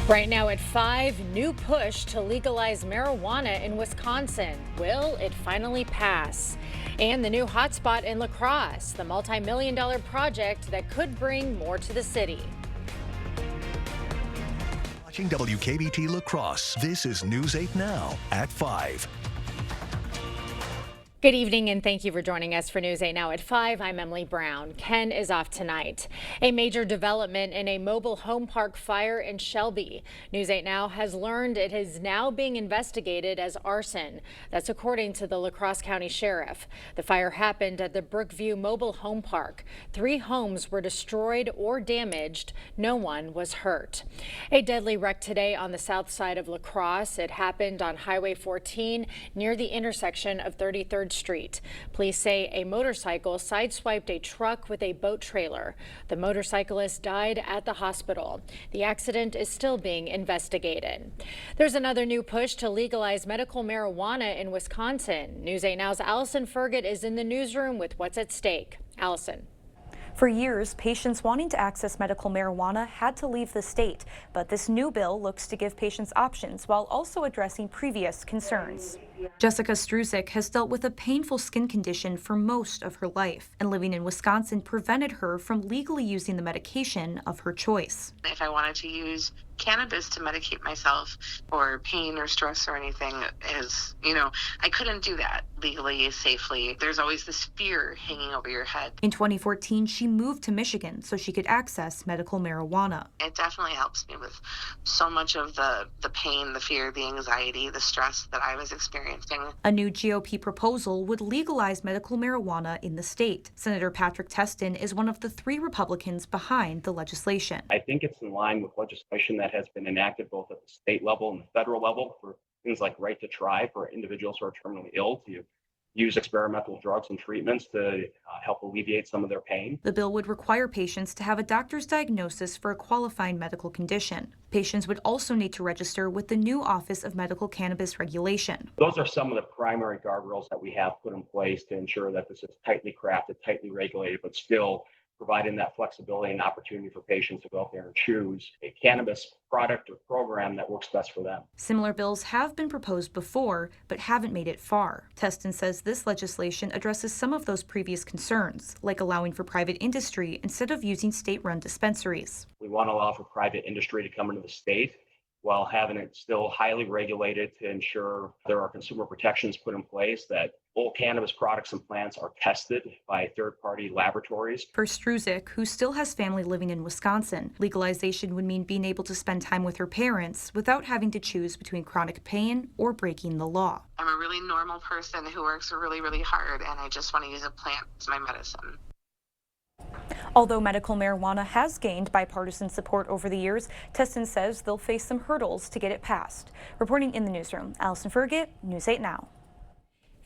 Right now at 5, new push to legalize marijuana in Wisconsin. Will it finally pass? And the new hotspot in La Crosse, the multi-million-dollar project that could bring more to the city. Watching WKBT La Crosse, this is News 8 Now at 5. Good evening and thank you for joining us for News 8 Now at 5. I'm Emily Brown. Ken is off tonight. A major development in a mobile home park fire in Shelby. News 8 Now has learned it is now being investigated as arson. That's according to the La Crosse County Sheriff. The fire happened at the Brookview Mobile Home Park. 3 homes were destroyed or damaged. No one was hurt. A deadly wreck today on the south side of La Crosse. It happened on Highway 14 near the intersection of 33rd Street. Police say a motorcycle sideswiped a truck with a boat trailer. The motorcyclist died at the hospital. The accident is still being investigated. There's another new push to legalize medical marijuana in Wisconsin. News 8 Now's Allison Ferget is in the newsroom with what's at stake. Allison. For years, patients wanting to access medical marijuana had to leave the state, but this new bill looks to give patients options while also addressing previous concerns. Jessica Struzek has dealt with a painful skin condition for most of her life, and living in Wisconsin prevented her from legally using the medication of her choice. If I wanted to use cannabis to medicate myself or pain or stress or anything, I couldn't do that legally, safely. There's always this fear hanging over your head. In 2014, she moved to Michigan so she could access medical marijuana. It definitely helps me with so much of the pain, the fear, the anxiety, the stress that I was experiencing. A new GOP proposal would legalize medical marijuana in the state. Senator Patrick Testin is one of the 3 Republicans behind the legislation. I think it's in line with legislation that has been enacted both at the state level and the federal level for things like right to try for individuals who are terminally ill to use experimental drugs and treatments to help alleviate some of their pain. The bill would require patients to have a doctor's diagnosis for a qualifying medical condition. Patients would also need to register with the new Office of Medical Cannabis Regulation. Those are some of the primary guardrails that we have put in place to ensure that this is tightly crafted, tightly regulated, but still providing that flexibility and opportunity for patients to go out there and choose a cannabis product or program that works best for them. Similar bills have been proposed before, but haven't made it far. Testin says this legislation addresses some of those previous concerns, like allowing for private industry instead of using state-run dispensaries. We want to allow for private industry to come into the state while having it still highly regulated to ensure there are consumer protections put in place, that all cannabis products and plants are tested by third-party laboratories. For Struzek, who still has family living in Wisconsin, legalization would mean being able to spend time with her parents without having to choose between chronic pain or breaking the law. I'm a really normal person who works really, really hard, and I just want to use a plant as my medicine. Although medical marijuana has gained bipartisan support over the years, Testin says they'll face some hurdles to get it passed. Reporting in the newsroom, Allison Ferget, News 8 Now.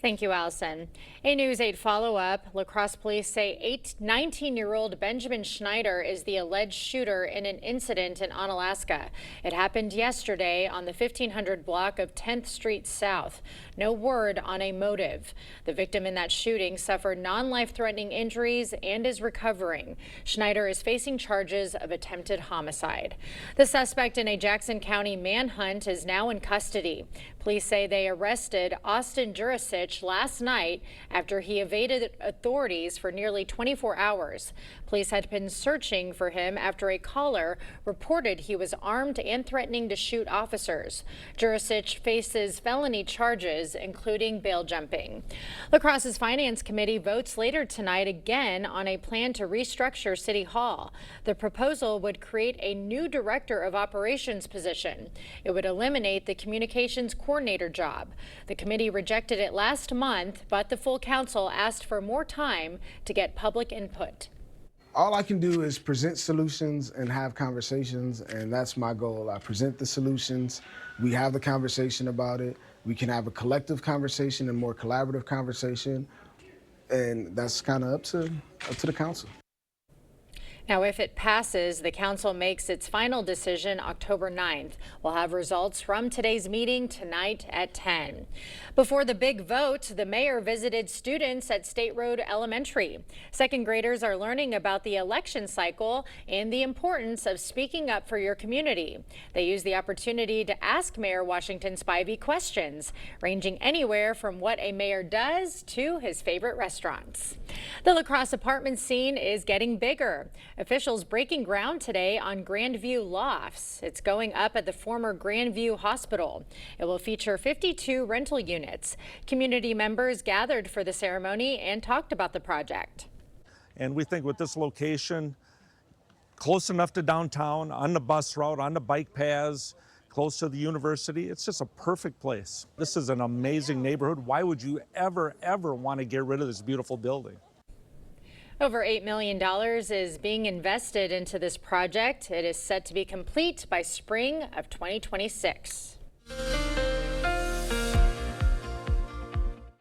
Thank you, Allison. A News 8 follow-up. La Crosse police say 19-year-old Benjamin Schneider is the alleged shooter in an incident in Onalaska. It happened yesterday on the 1500 block of 10th Street South. No word on a motive. The victim in that shooting suffered non-life-threatening injuries and is recovering. Schneider is facing charges of attempted homicide. The suspect in a Jackson County manhunt is now in custody. Police say they arrested Austin Jurasich last night after he evaded authorities for nearly 24 hours. Police had been searching for him after a caller reported he was armed and threatening to shoot officers. Jurasich faces felony charges, including bail jumping. La Crosse's Finance Committee votes later tonight again on a plan to restructure City Hall. The proposal would create a new Director of Operations position. It would eliminate the communications coordinator job. The committee rejected it last month, but the full council asked for more time to get public input. All I can do is present solutions and have conversations, and that's my goal. I present the solutions, we have the conversation about it, we can have a collective conversation and more collaborative conversation, and that's kind of up to the council. Now, if it passes, the council makes its final decision October 9th. We'll have results from today's meeting tonight at 10. Before the big vote, the mayor visited students at State Road Elementary. Second graders are learning about the election cycle and the importance of speaking up for your community. They use the opportunity to ask Mayor Washington Spivey questions, ranging anywhere from what a mayor does to his favorite restaurants. The La Crosse apartment scene is getting bigger. Officials breaking ground today on Grandview Lofts. It's going up at the former Grandview Hospital. It will feature 52 rental units. Community members gathered for the ceremony and talked about the project. And we think with this location, close enough to downtown, on the bus route, on the bike paths, close to the university, it's just a perfect place. This is an amazing neighborhood. Why would you ever want to get rid of this beautiful building? Over $8 million is being invested into this project. It is set to be complete by spring of 2026.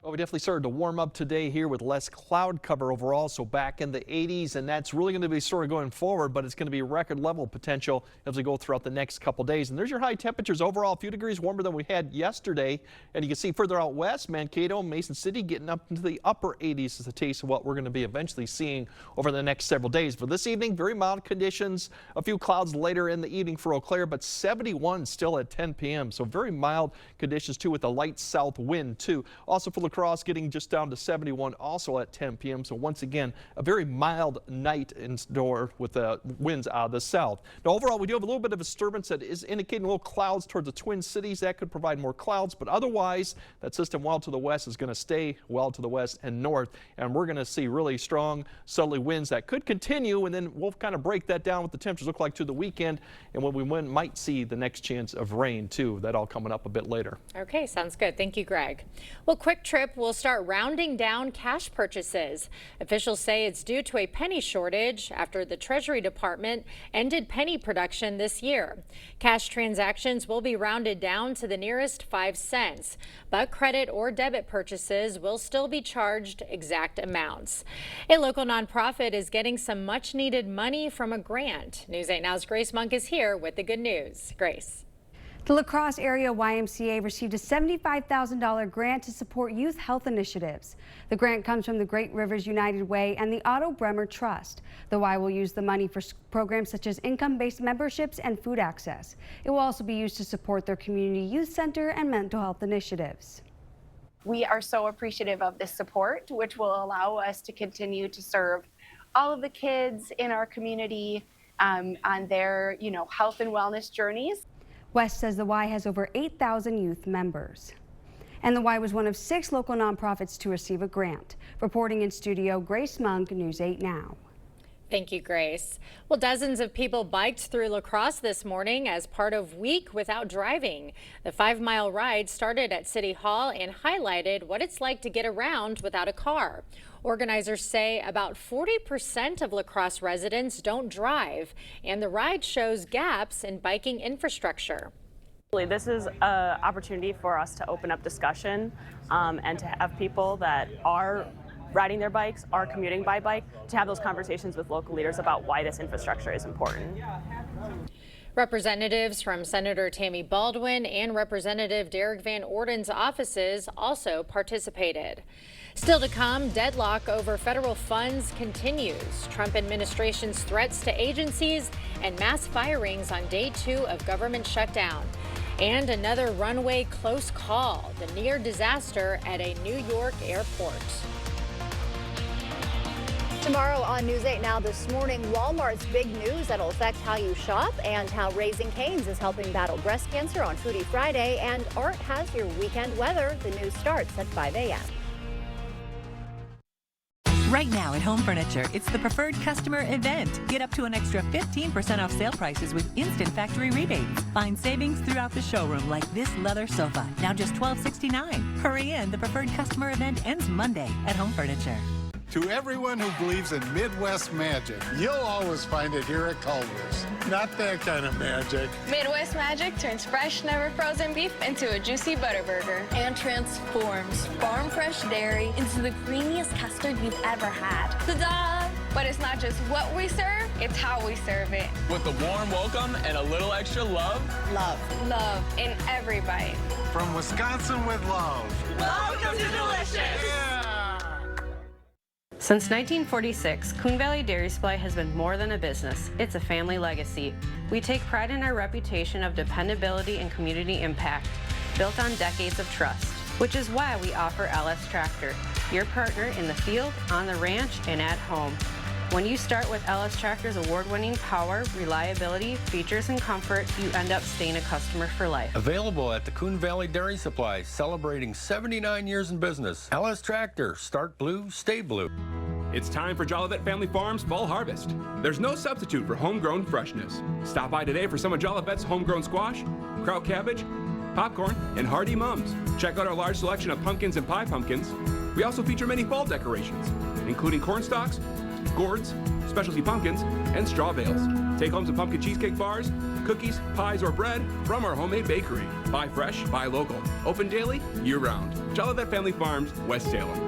Well, we definitely started to warm up today here with less cloud cover overall, so back in the 80s, and that's really going to be sort of going forward, but it's going to be record level potential as we go throughout the next couple days. And there's your high temperatures overall, a few degrees warmer than we had yesterday. And you can see further out west, Mankato, Mason City getting up into the upper 80s as a taste of what we're going to be eventually seeing over the next several days. For this evening, very mild conditions, a few clouds later in the evening for Eau Claire, but 71 still at 10 p.m. So very mild conditions too, with a light south wind too. Also for La Crosse, getting just down to 71 also at 10 p.m. So once again, a very mild night in store with winds out of the south. Now overall, we do have a little bit of a disturbance that is indicating little clouds towards the Twin Cities. That could provide more clouds, but otherwise that system well to the west is going to stay well to the west and north, and we're going to see really strong southerly winds that could continue, and then we'll kind of break that down what the temperatures look like to the weekend and when we might see the next chance of rain too. That all coming up a bit later. Okay, sounds good. Thank you, Greg. Well, Quick Trip will start rounding down cash purchases. Officials say it's due to a penny shortage after the Treasury Department ended penny production this year. Cash transactions will be rounded down to the nearest 5 cents, but credit or debit purchases will still be charged exact amounts. A local nonprofit is getting some much needed money from a grant. News 8 Now's Grace Monk is here with the good news. Grace. The La Crosse Area YMCA received a $75,000 grant to support youth health initiatives. The grant comes from the Great Rivers United Way and the Otto Bremer Trust. The Y will use the money for programs such as income-based memberships and food access. It will also be used to support their community youth center and mental health initiatives. We are so appreciative of this support, which will allow us to continue to serve all of the kids in our community on their, health and wellness journeys. West says the Y has over 8,000 youth members. And the Y was one of 6 local nonprofits to receive a grant. Reporting in studio, Grace Monk, News 8 Now. Thank you, Grace. Well, dozens of people biked through La Crosse this morning as part of Week Without Driving. The 5-mile ride started at City Hall and highlighted what it's like to get around without a car. Organizers say about 40% of La Crosse residents don't drive, and the ride shows gaps in biking infrastructure. This is an opportunity for us to open up discussion and to have people that are riding their bikes, are commuting by bike, to have those conversations with local leaders about why this infrastructure is important. Representatives from Senator Tammy Baldwin and Representative Derek Van Orden's offices also participated. Still to come, deadlock over federal funds continues. Trump administration's threats to agencies and mass firings on day 2 of government shutdown. And another runway close call, the near disaster at a New York airport. Tomorrow on News 8 Now this morning, Walmart's big news that'll affect how you shop and how Raising Cane's is helping battle breast cancer on Foodie Friday. And Art has your weekend weather. The news starts at 5 a.m. Right now at Home Furniture, it's the preferred customer event. Get up to an extra 15% off sale prices with instant factory rebates. Find savings throughout the showroom like this leather sofa, now just $12.69. Hurry in, the preferred customer event ends Monday at Home Furniture. To everyone who believes in Midwest magic, you'll always find it here at Culver's. Not that kind of magic. Midwest magic turns fresh, never frozen beef into a juicy butter burger. And transforms farm fresh dairy into the creamiest custard you've ever had. Ta-da! But it's not just what we serve, it's how we serve it. With a warm welcome and a little extra love. Love in every bite. From Wisconsin with love. Welcome to Delicious. Since 1946, Coon Valley Dairy Supply has been more than a business. It's a family legacy. We take pride in our reputation of dependability and community impact, built on decades of trust, which is why we offer LS Tractor, your partner in the field, on the ranch, and at home. When you start with LS Tractor's award-winning power, reliability, features, and comfort, you end up staying a customer for life. Available at the Coon Valley Dairy Supply, celebrating 79 years in business. LS Tractor, start blue, stay blue. It's time for Jolivet Family Farms Fall Harvest. There's no substitute for homegrown freshness. Stop by today for some of Jolivet's homegrown squash, kraut cabbage, popcorn, and hardy mums. Check out our large selection of pumpkins and pie pumpkins. We also feature many fall decorations, including corn stalks, gourds, specialty pumpkins, and straw bales. Take home some pumpkin cheesecake bars, cookies, pies, or bread from our homemade bakery. Buy fresh, buy local. Open daily, year-round. Jolivet Family Farms, West Salem.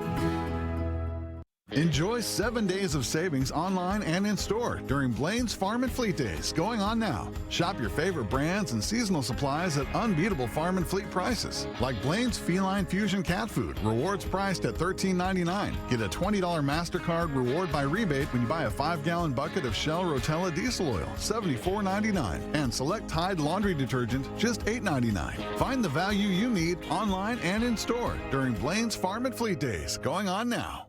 Enjoy 7 days of savings online and in store during Blaine's Farm and Fleet Days, going on now. Shop your favorite brands and seasonal supplies at unbeatable farm and fleet prices. Like Blaine's Feline Fusion Cat Food, rewards priced at $13.99. Get a $20 MasterCard reward by rebate when you buy a 5-gallon bucket of Shell Rotella diesel oil, $74.99. And select Tide laundry detergent, just $8.99. Find the value you need online and in store during Blaine's Farm and Fleet Days, going on now.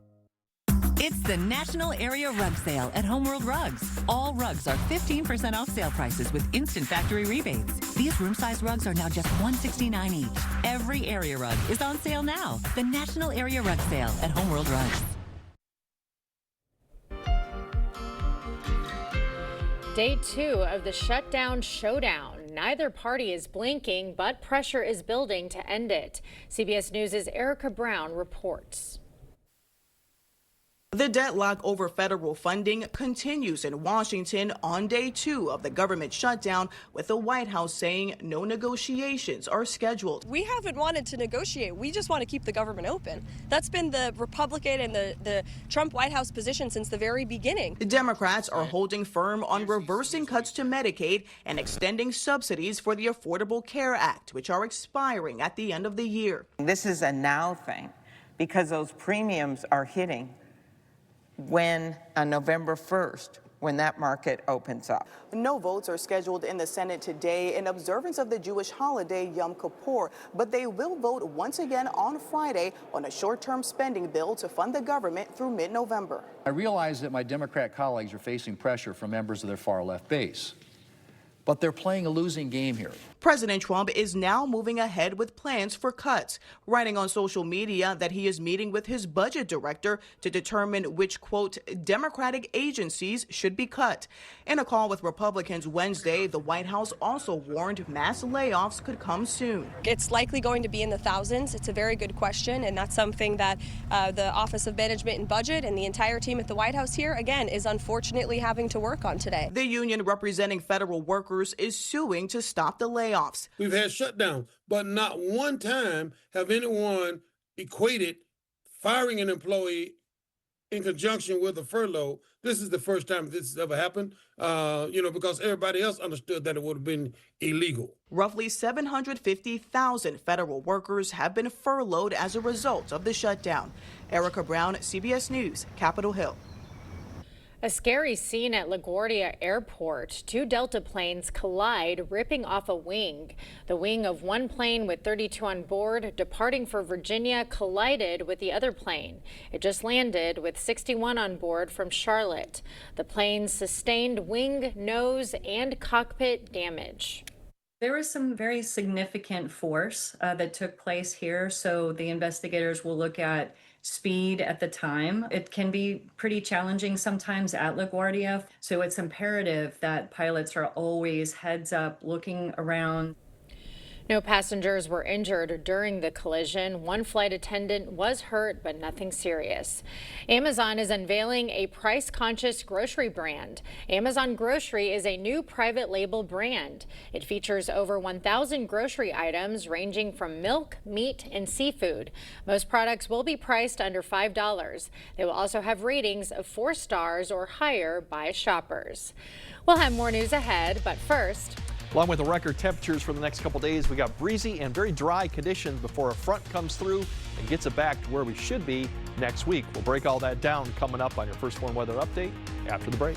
It's the National Area Rug Sale at Homeworld Rugs. All rugs are 15% off sale prices with instant factory rebates. These room-size rugs are now just $169 each. Every area rug is on sale now. The National Area Rug Sale at Homeworld Rugs. Day 2 of the shutdown showdown. Neither party is blinking, but pressure is building to end it. CBS News' Erica Brown reports. The deadlock over federal funding continues in Washington on day 2 of the government shutdown, with the White House saying no negotiations are scheduled. We haven't wanted to negotiate. We just want to keep the government open. That's been the Republican and the Trump White House position since the very beginning. The Democrats are holding firm on reversing cuts to Medicaid and extending subsidies for the Affordable Care Act, which are expiring at the end of the year. This is a now thing because those premiums are hitting when on November 1st, when that market opens up. No votes are scheduled in the Senate today in observance of the Jewish holiday Yom Kippur, but they will vote once again on Friday on a short-term spending bill to fund the government through mid-November. I realize that my Democrat colleagues are facing pressure from members of their far-left base, but they're playing a losing game here. President Trump is now moving ahead with plans for cuts, writing on social media that he is meeting with his budget director to determine which, quote, Democratic agencies should be cut. In a call with Republicans Wednesday, the White House also warned mass layoffs could come soon. It's likely going to be in the thousands. It's a very good question, and that's something that the Office of Management and Budget and the entire team at the White House here, again, is unfortunately having to work on today. The union representing federal workers is suing to stop the layoffs. We've had shutdown, but not one time have anyone equated firing an employee in conjunction with a furlough. This is the first time this has ever happened, because everybody else understood that it would have been illegal. Roughly 750,000 federal workers have been furloughed as a result of the shutdown. Erica Brown, CBS News, Capitol Hill. A scary scene at LaGuardia Airport. 2 Delta planes collide, ripping off a wing. The wing of one plane with 32 on board, departing for Virginia, collided with the other plane. It just landed with 61 on board from Charlotte. The plane sustained wing, nose, and cockpit damage. There was some very significant force that took place here, so the investigators will look at speed at the time. It can be pretty challenging sometimes at LaGuardia, so it's imperative that pilots are always heads up, looking around. No passengers were injured during the collision. One flight attendant was hurt, but nothing serious. Amazon is unveiling a price-conscious grocery brand. Amazon Grocery is a new private label brand. It features over 1,000 grocery items ranging from milk, meat, and seafood. Most products will be priced under $5. They will also have ratings of 4 stars or higher by shoppers. We'll have more news ahead, but first, along with the record temperatures for the next couple days, we got breezy and very dry conditions before a front comes through and gets it back to where we should be next week. We'll break all that down coming up on your First Warn Weather Update after the break.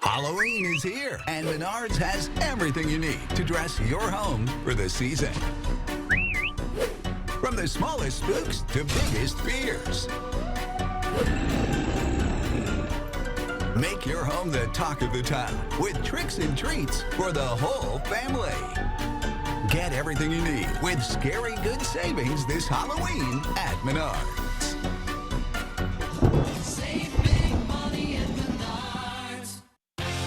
Halloween is here, and Menards has everything you need to dress your home for the season. From the smallest spooks to biggest fears. Make your home the talk of the town with tricks and treats for the whole family. Get everything you need with scary good savings this Halloween at Menards. Save big money at Menards.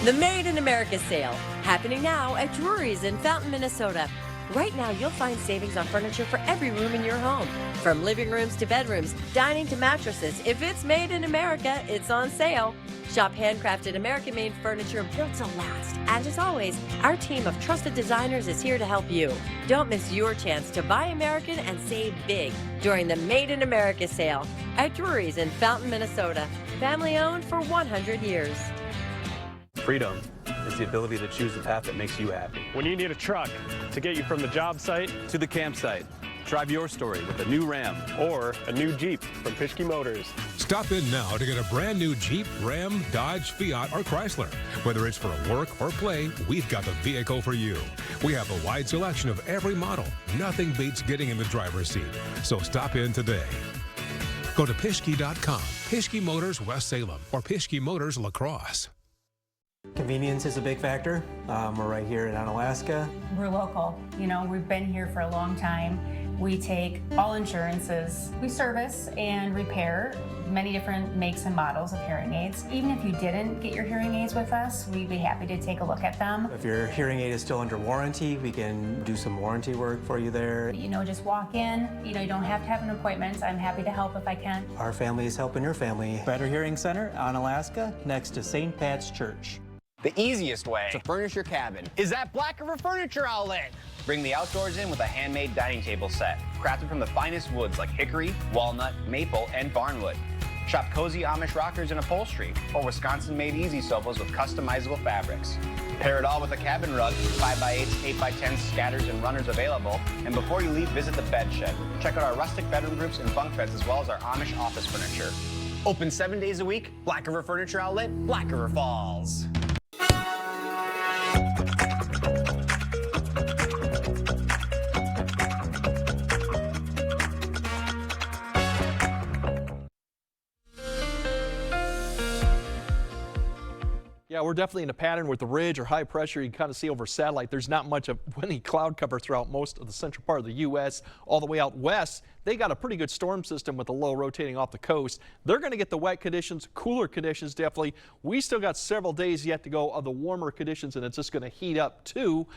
The Made in America sale, happening now at Drury's in Fountain, Minnesota. Right now, you'll find savings on furniture for every room in your home. From living rooms to bedrooms, dining to mattresses. If it's made in America, it's on sale. Shop handcrafted American-made furniture built to last. And as always, our team of trusted designers is here to help you. Don't miss your chance to buy American and save big during the Made in America sale at Drury's in Fountain, Minnesota. Family owned for 100 years. Freedom is the ability to choose the path that makes you happy. When you need a truck to get you from the job site to the campsite, drive your story with a new Ram or a new Jeep from Pischke Motors. Stop in now to get a brand new Jeep, Ram, Dodge, Fiat, or Chrysler. Whether it's for work or play, we've got the vehicle for you. We have a wide selection of every model. Nothing beats getting in the driver's seat. So stop in today. Go to Pischke.com, Pischke Motors West Salem, or Pischke Motors La Crosse. Convenience is a big factor. We're right here in Onalaska. We're local. You know, we've been here for a long time. We take all insurances. We service and repair many different makes and models of hearing aids. Even if you didn't get your hearing aids with us, we'd be happy to take a look at them. If your hearing aid is still under warranty, we can do some warranty work for you there. You know, just walk in. You know, you don't have to have an appointment. I'm happy to help if I can. Our family is helping your family. Better Hearing Center, Onalaska, next to St. Pat's Church. The easiest way to furnish your cabin is at Black River Furniture Outlet. Bring the outdoors in with a handmade dining table set, crafted from the finest woods like hickory, walnut, maple, and barnwood. Shop cozy Amish rockers and upholstery, or Wisconsin-made easy sofas with customizable fabrics. Pair it all with a cabin rug, 5x8s, 8x10s, scatters, and runners available. And before you leave, visit the bed shed. Check out our rustic bedroom groups and bunk beds, as well as our Amish office furniture. Open 7 days a week, Black River Furniture Outlet, Black River Falls. Yeah, we're definitely in a pattern with the ridge or high pressure. You can kind of see over satellite. There's not much of any cloud cover throughout most of the central part of the U.S. All the way out west, they got a pretty good storm system with the low rotating off the coast. They're going to get the wet conditions, cooler conditions definitely. We still got several days yet to go of the warmer conditions, and it's just going to heat up too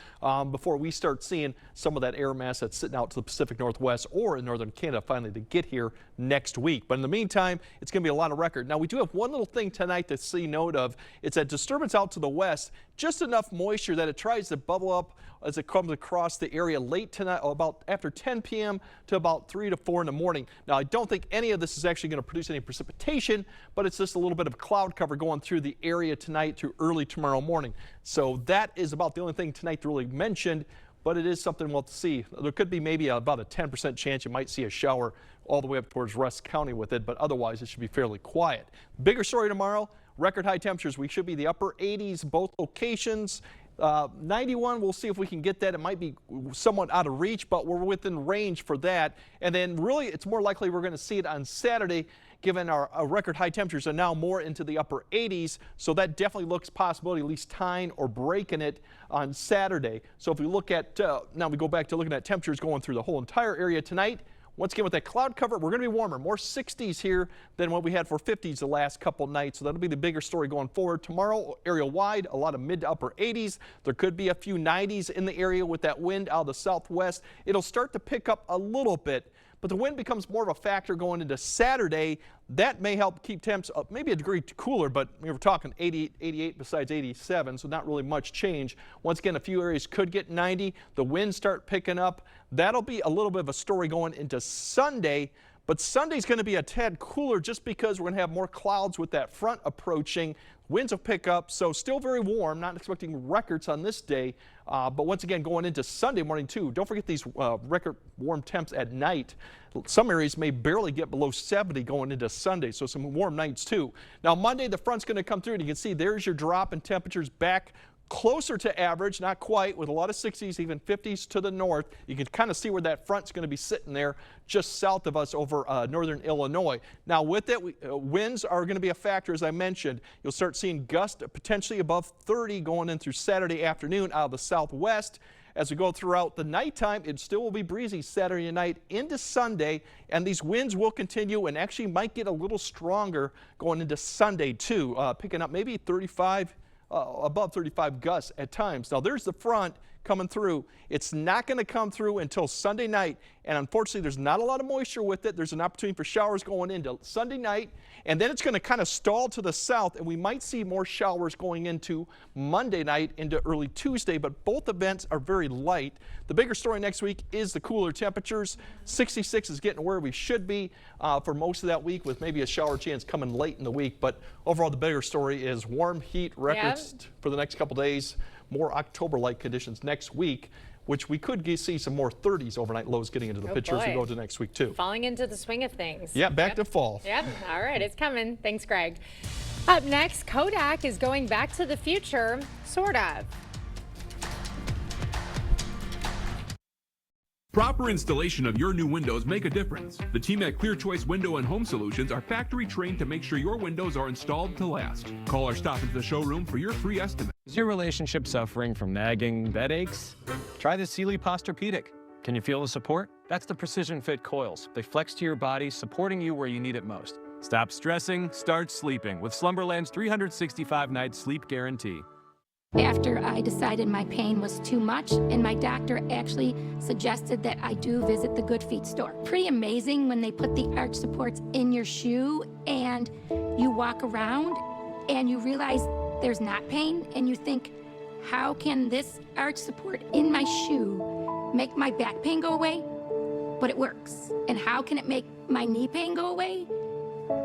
before we start seeing some of that air mass that's sitting out to the Pacific Northwest or in northern Canada finally to get here next week. But in the meantime, it's going to be a lot of record. Now, we do have one little thing tonight to see note of. It's that disturbance out to the west, just enough moisture that it tries to bubble up as it comes across the area late tonight, about after 10 p.m. to about 3 to 4 in the morning. Now, I don't think any of this is actually going to produce any precipitation, but it's just a little bit of cloud cover going through the area tonight through early tomorrow morning. So that is about the only thing tonight to really mention, but it is something we'll have to see. There could be maybe about a 10% chance you might see a shower all the way up towards Rusk County with it, but otherwise it should be fairly quiet. Bigger story tomorrow. Record high temperatures. We should be the upper 80s both locations. 91, we'll see if we can get that. It might be somewhat out of reach, but we're within range for that. And then really it's more likely we're going to see it on Saturday, given our record high temperatures are now more into the upper 80s. So that definitely looks possibility, at least tying or breaking it on Saturday. So if we look at, now we go back to looking at temperatures going through the whole entire area tonight. Once again, with that cloud cover, we're going to be warmer, more 60s here than what we had for 50s the last couple nights. So that'll be the bigger story going forward. Tomorrow, area wide, a lot of mid to upper 80s. There could be a few 90s in the area with that wind out of the southwest. It'll start to pick up a little bit, but the wind becomes more of a factor going into Saturday. That may help keep temps up, maybe a degree cooler, but we were talking 88 besides 87, so not really much change. Once again, a few areas could get 90. The winds start picking up. That'll be a little bit of a story going into Sunday, but Sunday's going to be a tad cooler just because we're going to have more clouds with that front approaching. Winds will pick up, so still very warm, not expecting records on this day. But once again, going into Sunday morning too, don't forget these record warm temps at night. Some areas may barely get below 70 going into Sunday, so some warm nights too. Now Monday, the front's going to come through, and you can see there's your drop in temperatures back closer to average, not quite, with a lot of 60s, even 50s to the north. You can kind of see where that front's going to be sitting there just south of us over northern Illinois. Now with it, winds are going to be a factor, as I mentioned. You'll start seeing gusts potentially above 30 going in through Saturday afternoon out of the southwest. As we go throughout the nighttime, it still will be breezy Saturday night into Sunday, and these winds will continue and actually might get a little stronger going into Sunday too, picking up maybe 35, above 35 gusts at times. Now there's the front coming through. It's not going to come through until Sunday night, and unfortunately there's not a lot of moisture with it. There's an opportunity for showers going into Sunday night, and then it's going to kind of stall to the south, and we might see more showers going into Monday night into early Tuesday, but both events are very light. The bigger story next week is the cooler temperatures. 66 is getting where we should be for most of that week, with maybe a shower chance coming late in the week, but overall the bigger story is warm heat records for the next couple days. More October-like conditions next week, which we could see some more 30s overnight lows getting into the picture as we go to next week too. Falling into the swing of things. Yeah, back to fall. Yep. All right, it's coming. Thanks, Greg. Up next, Kodak is going back to the future, sort of. Proper installation of your new windows make a difference. The team at Clear Choice Window and Home Solutions are factory trained to make sure your windows are installed to last. Call or stop into the showroom for your free estimate. Is your relationship suffering from nagging bed aches? Try the Sealy Posturepedic. Can you feel the support? That's the Precision Fit coils. They flex to your body, supporting you where you need it most. Stop stressing, start sleeping with Slumberland's 365-night sleep guarantee. After I decided my pain was too much, and my doctor actually suggested that I do visit the Good Feet store. Pretty amazing when they put the arch supports in your shoe and you walk around and you realize there's not pain, and you think, how can this arch support in my shoe make my back pain go away? But it works. And how can it make my knee pain go away?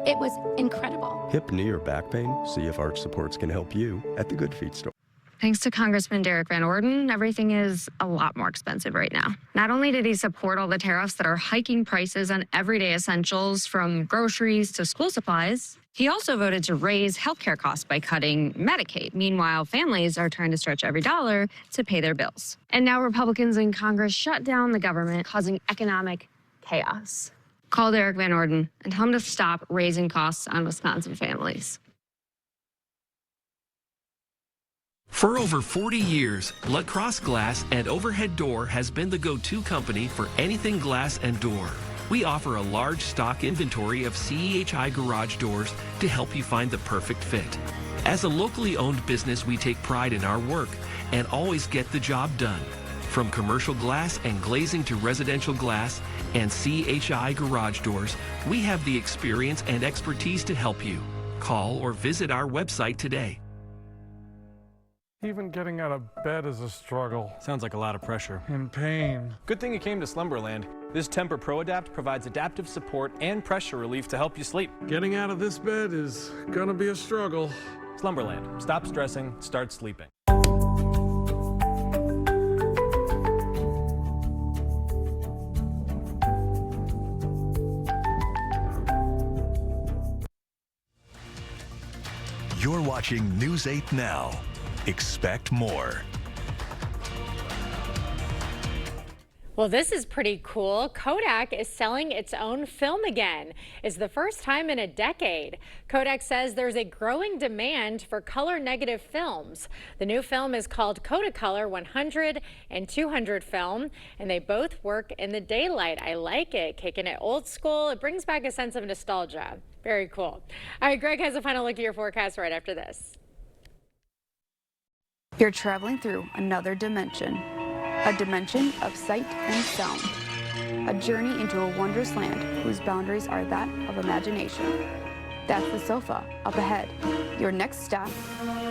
It was incredible. Hip, knee, or back pain? See if arch supports can help you at the Good Feet store. Thanks to Congressman Derek Van Orden, everything is a lot more expensive right now. Not only did he support all the tariffs that are hiking prices on everyday essentials from groceries to school supplies, he also voted to raise healthcare costs by cutting Medicaid. Meanwhile, families are trying to stretch every dollar to pay their bills. And now Republicans in Congress shut down the government, causing economic chaos. Call Derek Van Orden and tell him to stop raising costs on Wisconsin families. For over 40 years, La Crosse Glass and Overhead Door has been the go-to company for anything glass and door. We offer a large stock inventory of CEHI garage doors to help you find the perfect fit. As a locally owned business, we take pride in our work and always get the job done. From commercial glass and glazing to residential glass and CEHI garage doors, we have the experience and expertise to help you. Call or visit our website today. Even getting out of bed is a struggle. Sounds like a lot of pressure. And pain. Good thing you came to Slumberland. This Tempur Pro Adapt provides adaptive support and pressure relief to help you sleep. Getting out of this bed is gonna be a struggle. Slumberland. Stop stressing, start sleeping. You're watching News 8 Now. Expect more. Well, this is pretty cool. Kodak is selling its own film again. It's the first time in a decade. Kodak says there's a growing demand for color negative films. The new film is called Kodacolor 100 and 200 film, and they both work in the daylight. I like it, kicking it old school. It brings back a sense of nostalgia. Very cool. All right, Greg has a final look at your forecast right after this. You're traveling through another dimension. A dimension of sight and sound. A journey into a wondrous land whose boundaries are that of imagination. That's the sofa up ahead. Your next stop,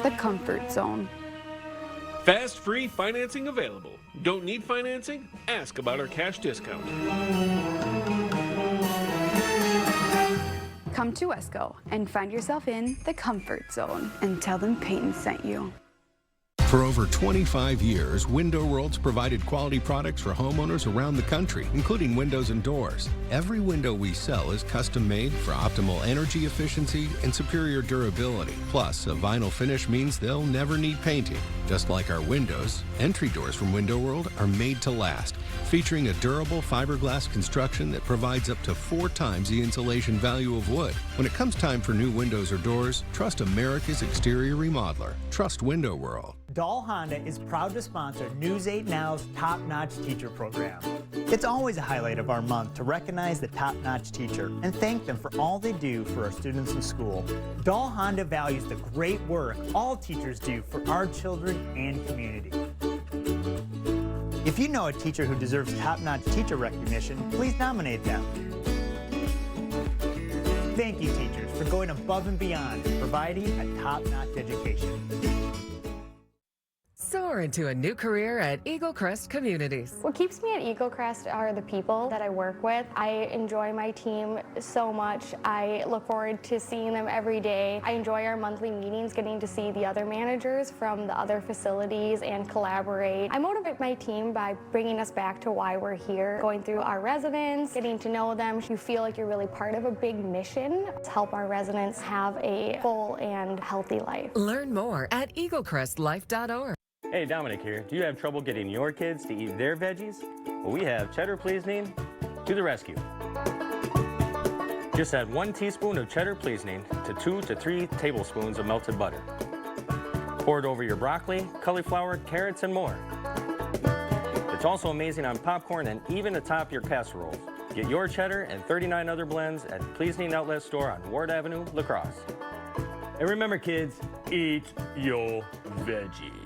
the comfort zone. Fast, free financing available. Don't need financing? Ask about our cash discount. Come to Esco and find yourself in the comfort zone and tell them Peyton sent you. For over 25 years, Window World's provided quality products for homeowners around the country, including windows and doors. Every window we sell is custom made for optimal energy efficiency and superior durability. Plus, a vinyl finish means they'll never need painting. Just like our windows, entry doors from Window World are made to last, featuring a durable fiberglass construction that provides up to 4 times the insulation value of wood. When it comes time for new windows or doors, trust America's exterior remodeler. Trust Window World. Dahl Honda is proud to sponsor News 8 Now's Top Notch Teacher program. It's always a highlight of our month to recognize the top-notch teacher and thank them for all they do for our students in school. Dahl Honda values the great work all teachers do for our children and community. If you know a teacher who deserves top-notch teacher recognition, please nominate them. Thank you, teachers, for going above and beyond, providing a top-notch education. Soar into a new career at Eagle Crest Communities. What keeps me at Eagle Crest are the people that I work with. I enjoy my team so much. I look forward to seeing them every day. I enjoy our monthly meetings, getting to see the other managers from the other facilities and collaborate. I motivate my team by bringing us back to why we're here, going through our residents, getting to know them. You feel like you're really part of a big mission to help our residents have a full and healthy life. Learn more at eaglecrestlife.org. Hey, Dominic here. Do you have trouble getting your kids to eat their veggies? Well, we have Cheddar Pleasing to the rescue. Just add 1 teaspoon of Cheddar Pleasing to 2 to 3 tablespoons of melted butter. Pour it over your broccoli, cauliflower, carrots, and more. It's also amazing on popcorn and even atop your casseroles. Get your cheddar and 39 other blends at Pleasing Outlet Store on Ward Avenue, La Crosse. And remember, kids, eat your veggies.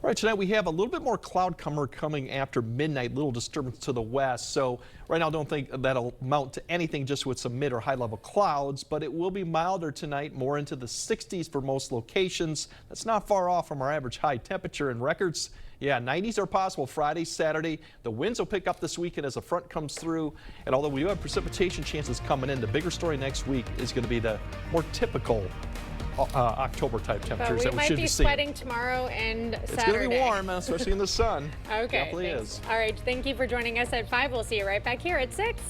All right, tonight we have a little bit more cloud cover coming after midnight, little disturbance to the west. So right now, don't think that'll amount to anything just with some mid or high level clouds, but it will be milder tonight, more into the 60s for most locations. That's not far off from our average high temperature and records. Yeah, 90s are possible Friday, Saturday. The winds will pick up this weekend as a front comes through. And although we do have precipitation chances coming in, the bigger story next week is going to be the more typical October type temperatures that we should be seeing. We might be sweating tomorrow and Saturday. It's going to be warm, especially in the sun. Okay. Definitely is. All right. Thank you for joining us at 5. We'll see you right back here at 6.